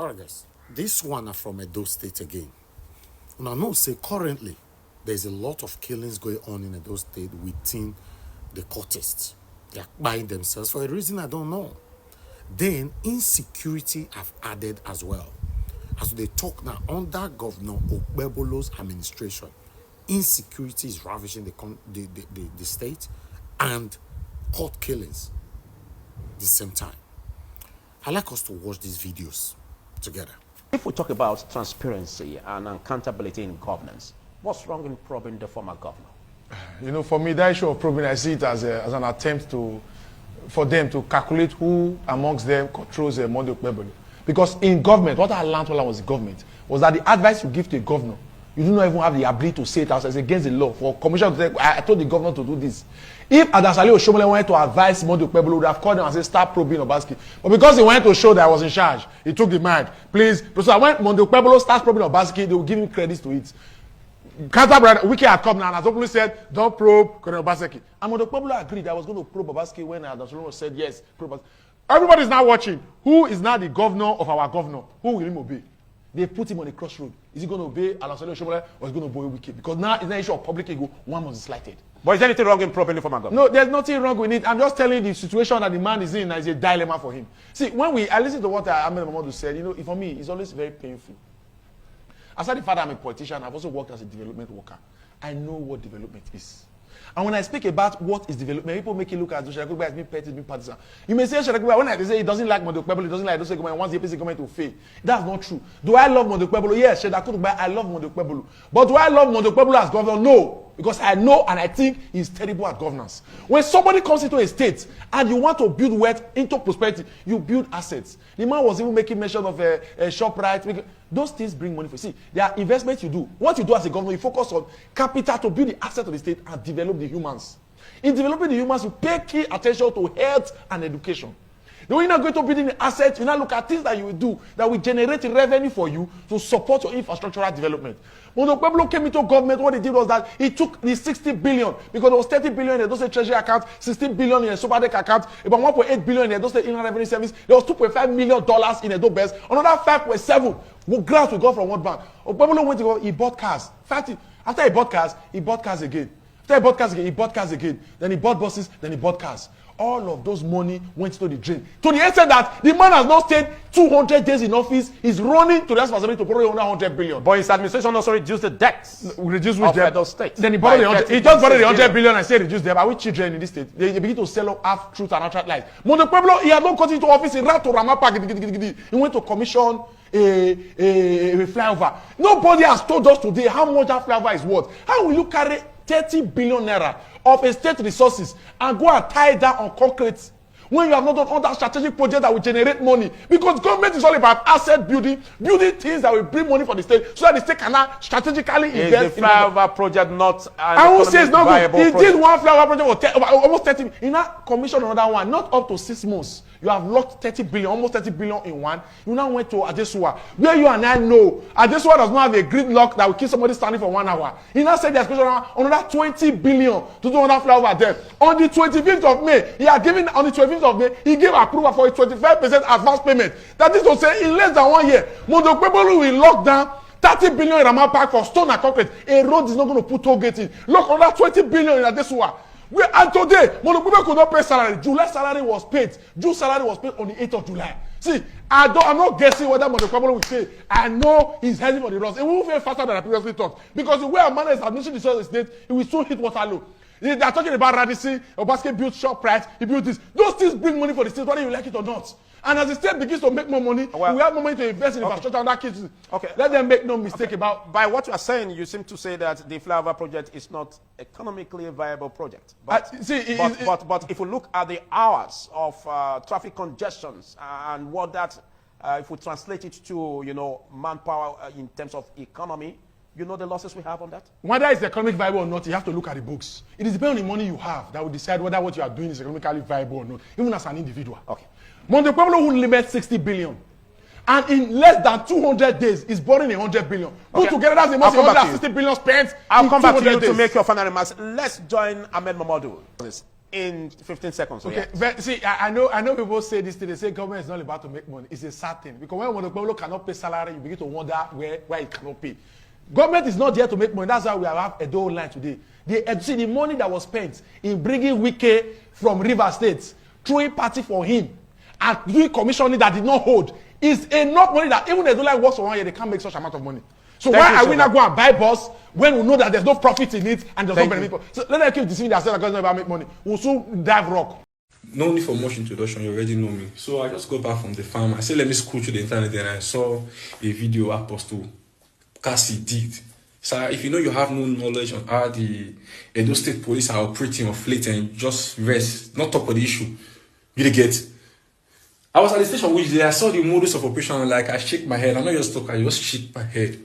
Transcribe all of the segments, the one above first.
All right, guys. This one are from Edo State again. Now, know say currently there's a lot of killings going on in Edo State within the cultists. They are buying themselves for a reason I don't know. Then insecurity have added as well. As they talk now, under Governor Okpebholo's administration, insecurity is ravaging the state and court killings at the same time. I'd like us to watch these videos together. If we talk about transparency and accountability in governance, what's wrong in probing the former governor? You know, for me, that issue of probing, I see it as an attempt for them to calculate who amongst them controls Monday Okpebholo. Because in government, what I learned while I was in government was that the advice you give to a governor, you do not even have the ability to say it as it's against the law. For commissioner to say, I told the governor to do this. If Adasale Oshomole wanted to advise Monday Okpebholo, would have called him and said, start probing Obaski. But because he wanted to show that I was in charge, he took the mic. Please, so when Monday Okpebholo starts probing Obaski, they will give him credits to it. Kanta Wiki had come now and has openly said, don't probe Colonel Obaseki. And Monday Okpebholo agreed I was going to probe Obaski when Adasale said, yes, probe Obaski. Everybody is now watching. Who is now the governor of our governor? Who will him obey? They put him on a crossroad. Is he going to obey Adasale Oshomole or is he going to obey Wiki? Because now it's an issue of public ego. One must be slighted. But is there anything wrong in probing the former governor? No, there's nothing wrong with it. I'm just telling you the situation that the man is in is a dilemma for him. See, I listen to what Ahmed Mamadou said, you know, for me, it's always very painful. Aside the fact that I'm a politician, I've also worked as a development worker. I know what development is. And when I speak about what is development, people make it look as though Sharakuba has been petty, been partisan. You may say Sharakuba, when I say he doesn't like Monday Okpebholo, he doesn't like those government, wants the APC government to fail. That's not true. Do I love Monday Okpebholo? Yes, Sharakuba, I love Monday Okpebholo. But do I love Monday Okpebholo as governor? No. Because I know and I think he's terrible at governance. When somebody comes into a state and you want to build wealth into prosperity, you build assets. The man was even making mention of a shop right. Those things bring money for you. See, there are investments you do. What you do as a governor, you focus on capital to build the asset of the state and develop the humans. In developing the humans, you pay key attention to health and education. Then when you're not going to build the assets, you now look at things that you will do that will generate revenue for you to support your infrastructural development. When Okpebholo came into government, what he did was that he took the 60 billion, because there was 30 billion in the State Treasury account, 16 billion in the Sobadek account, about 1.8 billion in the State Inland Revenue Service, there was $2.5 million in the Dobes, another 5.7 grants we got from World Bank. Okpebholo went to go, he bought cars. After he bought cars again. After he bought cars again, he bought cars again. Then he bought buses, then he bought cars. All of those money went to the drain. To the extent that the man has not stayed 200 days in office. He's running to the responsibility to borrow 100 billion. But his administration also reduced the debts. Reduced which debt? Edo State. Then he borrowed he just borrowed the 100 billion and said reduce debt. Are we children in this state? They begin to sell up half truth and outright lies. Monday Okpebholo, he had not got into office. He ran to Ramapa. He went to commission a flyover. Nobody has told us today how much that flyover is worth. How will you carry 30 billion naira of a state resources and go and tie that on concrete when you have not done other strategic projects that will generate money? Because government is all about asset building things that will bring money for the state so that the state can now strategically invest. Is the flyover project not I won't say it's not good. He project? did one flyover project for almost 30. He now commissioned another one, not up to 6 months. You have locked 30 billion, almost 30 billion in one. You now went to Adesuwa, where you and I know Adesuwa does not have a gridlock that will keep somebody standing for 1 hour. He now said there's another 20 billion to do another flyover there. On the 25th of May, on the 25th of May, he gave approval for a 25% advance payment. That is to say, in less than 1 year, Monday Okpebholo will lock down 30 billion in Ramat Park for stone and concrete. A road is not going to put toll gate in. Look, another 20 billion in Adesuwa. And today, Monday Okpebholo could not pay salary. July salary was paid. June salary was paid on the 8th of July. See, I'm not guessing whether Monday Okpebholo will pay. I know he's heading for the loss. It will fail faster than I previously thought. Because the way a man is administering the state, it will soon hit Waterloo. They are talking about Radisson, Obaski built shop price, he built this. Those things bring money for the state, whether you like it or not. And as the state begins to make more money, we have more money to invest in infrastructure and that kids. Okay. Let them make no mistake about. By what you are saying, you seem to say that the flyover project is not economically viable project. But, but if we look at the hours of traffic congestions and what that, if we translate it to, you know, manpower in terms of economy, you know the losses we have on that? Whether it's economically viable or not, you have to look at the books. It is depending on the money you have that will decide whether what you are doing is economically viable or not, even as an individual. Okay. Monday Okpebholo will limit 60 billion. And in less than 200 days, is borrowing 100 billion. Put together, that's the most 160 billion spent. I'll come back to you to make your final remarks. Let's join Ahmed Mamadou. in 15 seconds. Okay, but see, I know people say this thing. They say government is not about to make money. It's a sad thing. Because when Okpebholo cannot pay salary, you begin to wonder why it cannot pay. Government is not there to make money. That's why we have a EDO line today. See, the money that was spent in bringing Wike from River State, throwing party for him, and doing commissioning that did not hold, is enough money that even the EDO line works for 1 year, they can't make such amount of money. So why are we not going to buy bus when we know that there's no profit in it and there's no benefit? So let them keep deceiving themselves because they never make money. We'll soon dive rock. No need for much introduction, you already know me. So I just got back from the farm. I said, let me scroll through the internet and I saw a video Apostle Cassie did. So if you know you have no knowledge on how the Edo State Police are operating of late and just rest, not talk about the issue, you get. I was at the station which day I saw the modus of operation and like I shake my head. I'm not just talking, I just shake my head.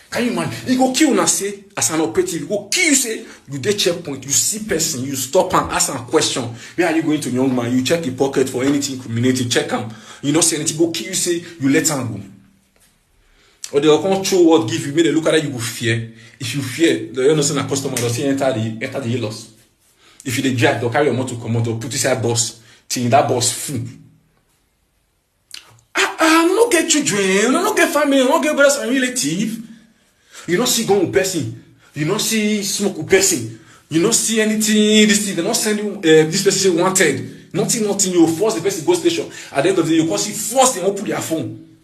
Can you imagine? You go kill una say as an operative, you go kill you say you dey checkpoint, you see person, you stop and ask am question. Where are you going to, young man? You check your pocket for anything incriminating, check am. You know say anything, go kill you say you let am go. Or they will come throw what give you, make they look at that you go fear. If you fear, the innocent customer does enter the loss. If you dey drive, they'll carry your motor come out or put inside bus till that bus full. I no get children, I no get family, I no get brothers and relatives. You don't see gun with person. You don't see smoke with person. You don't see anything. This thing. They don't send you. This person wanted. Nothing. You force the person to go station. At the end of the day, you can see force them open their phone.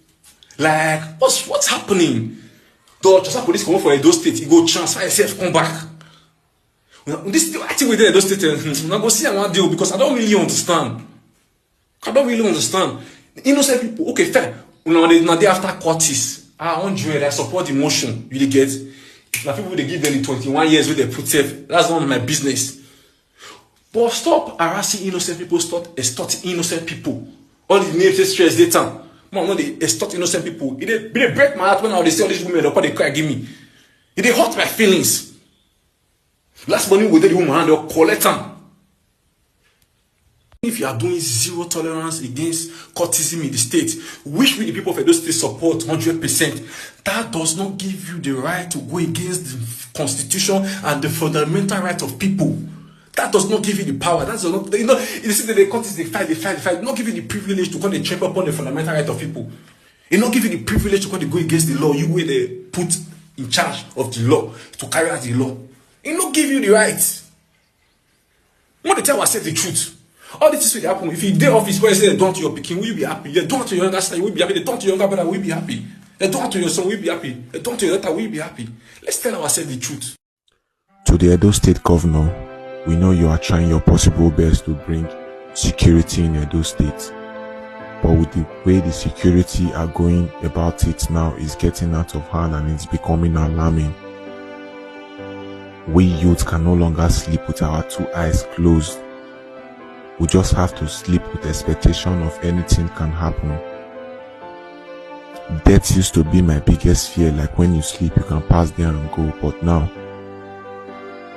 Like what's happening? The Chasa police come for Edo State. You go transfer yourself, come back. This I think we did Edo State. I'm gonna see I want deal because I don't really understand. Innocent people. Okay, fair. Now they after courts. I support the motion. You get now people they give them the 21 years with their put safe. That's not my business. But stop harassing innocent people, stop extorting innocent people. All the names they stress data. Man, no, they extort innocent people. It they break my heart when they see all these women they cry give me. It they hurt my feelings. Last morning we did the woman and they'll collect them. If you are doing zero tolerance against courtism in the state, which we the people of Edo State support 100%, that does not give you the right to go against the constitution and the fundamental right of people. That does not give you the power. That's not, you know, you see that the court is they fight. Not give you the privilege to come and trample upon the fundamental right of people. It not give you the privilege to come and go against the law. You were they put in charge of the law to carry out the law. It not give you the right. When they tell us the truth. All this will happen. If you day office where you say they don't to your picking, will you be happy? They don't to your younger sister, will you be happy? They don't to your younger brother, will you be happy? They don't to your son, will you be happy? They don't to your daughter, will you be happy? Let's tell ourselves the truth. To the Edo State Governor, we know you are trying your possible best to bring security in Edo State. But with the way the security are going about it now is getting out of hand and it's becoming alarming. We youth can no longer sleep with our two eyes closed. We just have to sleep with expectation of anything can happen. Death used to be my biggest fear, like when you sleep you can pass there and go, but now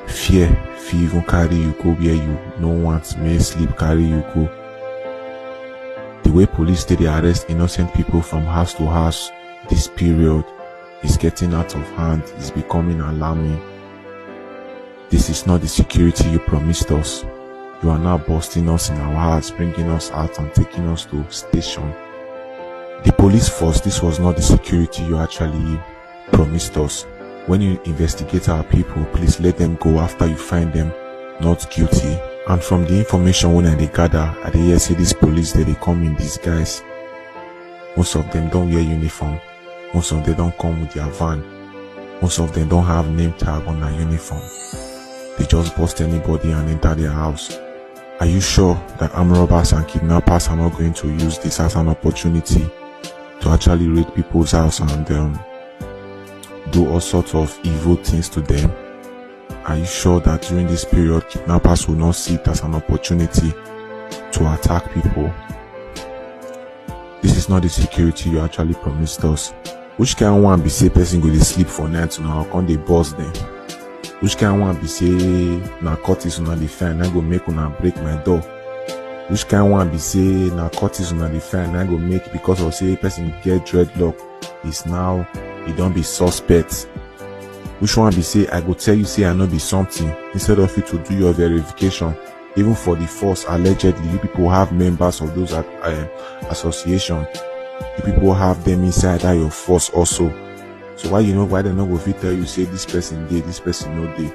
fear even carry you go where you no want, may sleep carry you go. The way police they arrest innocent people from house to house this period is getting out of hand, is becoming alarming. This is not the security you promised us. You are now busting us in our hearts, bringing us out and taking us to station. The police force, this was not the security you actually promised us. When you investigate our people, please let them go after you find them not guilty. And from the information when they gather, I hear say these police they come in disguise. Most of them don't wear uniform. Most of them don't come with their van. Most of them don't have name tag on their uniform. They just bust anybody and enter their house. Are you sure that armed robbers and kidnappers are not going to use this as an opportunity to actually raid people's house and do all sorts of evil things to them? Are you sure that during this period kidnappers will not see it as an opportunity to attack people? This is not the security you actually promised us. Which kind of one be say person go to sleep for night now, can't they boss them? Which kind of one be say narcotics una dey find, I go make una break my door? Which kind of one be say narcotics una dey find, I go make because of say person get dreadlock is now he don't be suspect? Which one be say I go tell you say I know be something instead of you to do your verification? Even for the force, allegedly, you people have members of those associations. You people have them inside your force also. So why they not go fit tell you say this person did, this person no did?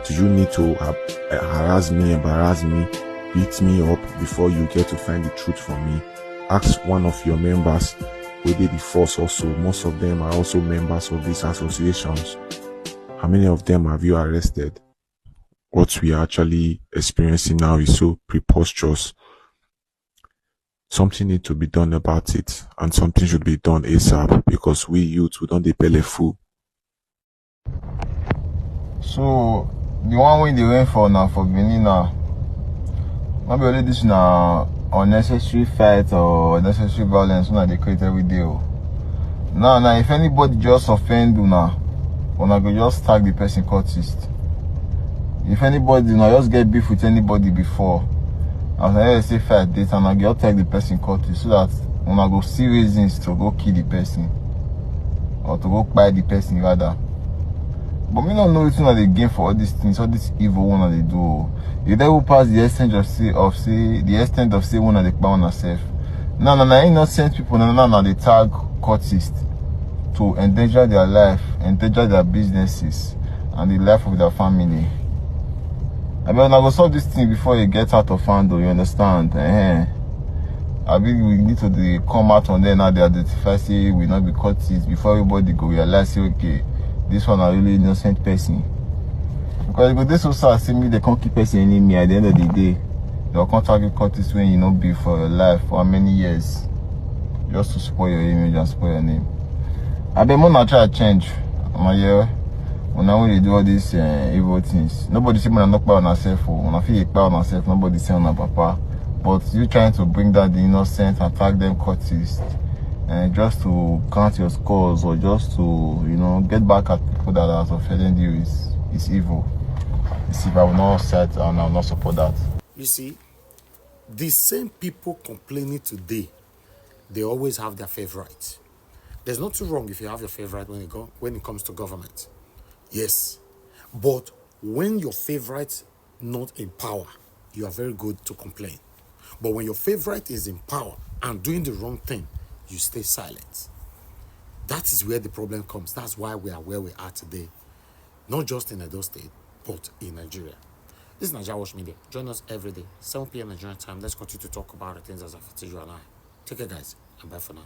Do you need to harass me, embarrass me, beat me up before you get to find the truth from me? Ask one of your members who did the force also. Most of them are also members of these associations. How many of them have you arrested? What we are actually experiencing now is so preposterous. Something needs to be done about it, and something should be done ASAP, because we youth, we don't dey belly full. So the one way they went for now for Benin now, maybe only this now unnecessary fight or unnecessary violence when they create every day. Now if anybody just offend you now, una go just tag the person cultist. If anybody just get beef with anybody before, after I say fight date, and I just tag the person cultist, so that una go see reasons to go kill the person or to go buy the person rather. But me don't know it's not the game for all these things, all this evil one that they do. If they will pass the extent of say one that they buy on herself. No, innocent people, no, they tag cultists to endanger their life, endanger their businesses, and the life of their family. I mean, I go solve this thing before it gets out of hand, though, you understand? I mean, we need to come out on there now, they identify, say, we not be cultists, before everybody go realize, say, okay, this one a really innocent person. Because if they so sad, say me, they can't keep person enemy at the end of the day. They'll come target cultists when you not be for your life for how many years, just to spoil your image and spoil your name. I bet more not try to change. When I do all these evil things, nobody say I'm not proud of myself, or when I feel proud of myself, nobody say I'm not papa. But you trying to bring down the innocent, attack them cultists, and just to count your scores, or just to get back at people that are offending you is evil. It's evil. I will not set and I will not support that. You see, the same people complaining today, they always have their favorite. There's nothing wrong if you have your favorite when it comes to government. Yes, but when your favorite not in power, you are very good to complain. But when your favorite is in power and doing the wrong thing, you stay silent. That is where the problem comes. That's why we are where we are today. Not just in Edo State, but in Nigeria. This is NAIJA Watch Media. Join us every day, 7 p.m. Nigerian time. Let's continue to talk about the things as affect you and I. Take care, guys, and bye for now.